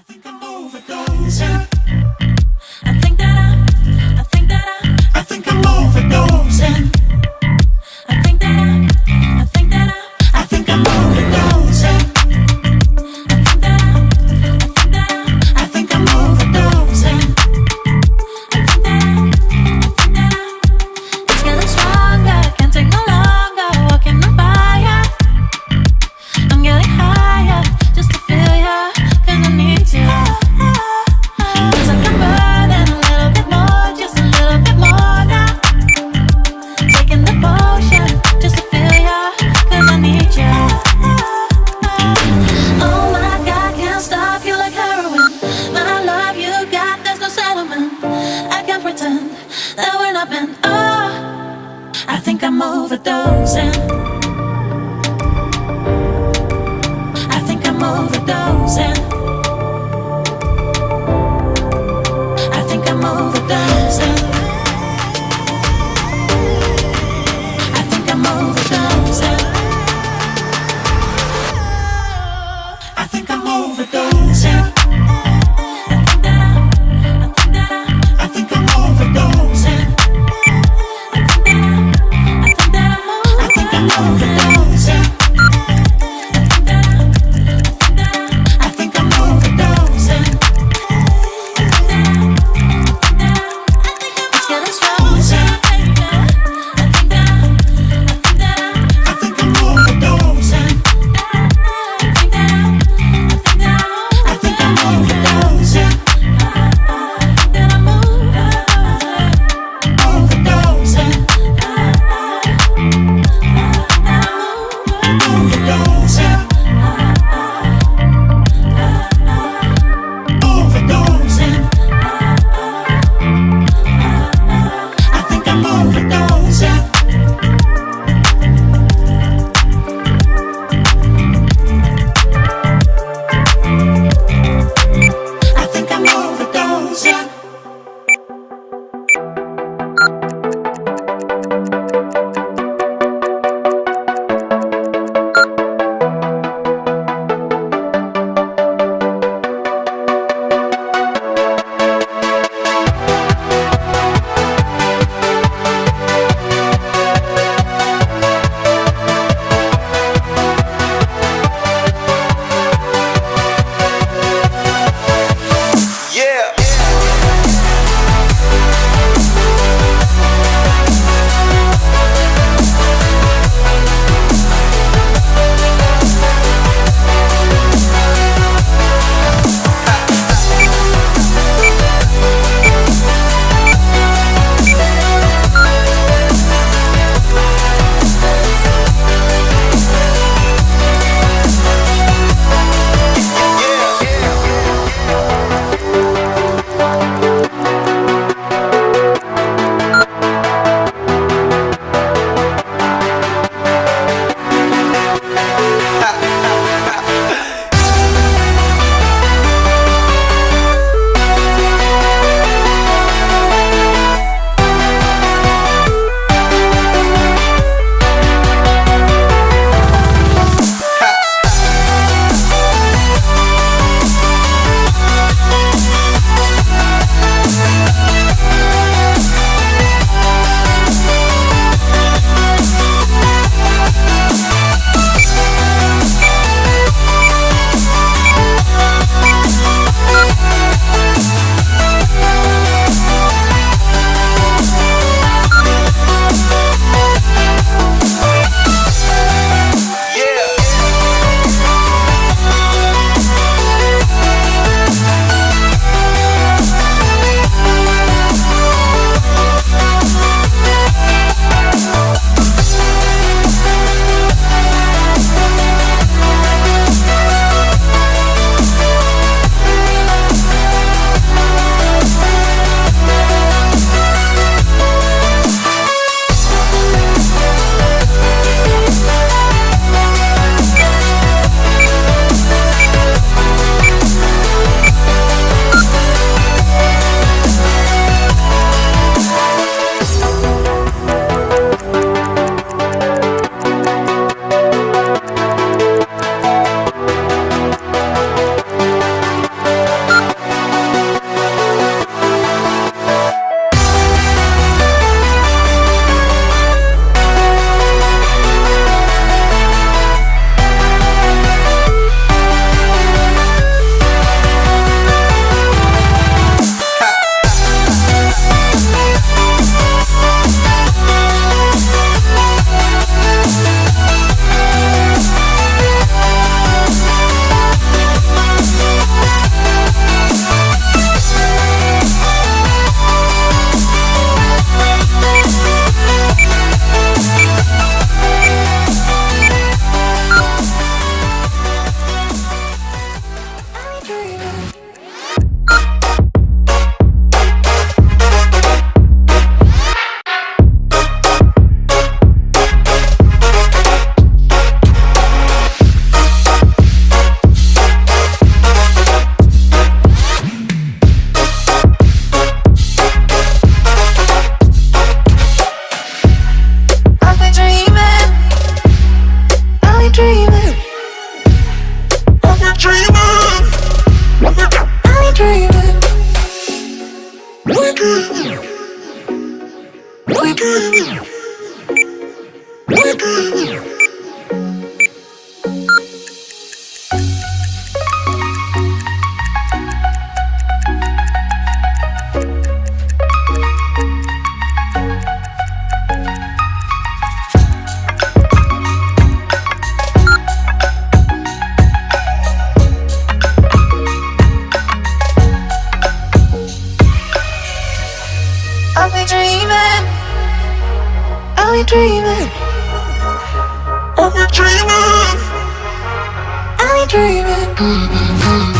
think I'm overdosing. I think that I think I'm overdosing. I think that I think I'm overdosing. I think I'm overdosing. It's getting stronger, can't take no longer. Walking on fire, I'm getting higher just to feel ya, 'cause I need to. Feels like I'm burning a little bit more, just a little bit more now. Taking the potion just to feel ya, 'cause I need ya. Oh my God, can't stop you like heroin. My love you got, there's no settlement. I can't pretend that we're not meant. Oh, I think I'm overdosing. I think I'm overdosing. I think I'm overdosing. I think I'm overdosing. I think I'm overdosing. I think I'm overdosing. I think I'm overdosing. I think I'm overdosing. It's getting stronger. I think I'm overdosing. I think dreaming. Are we dreaming? Are we dreaming?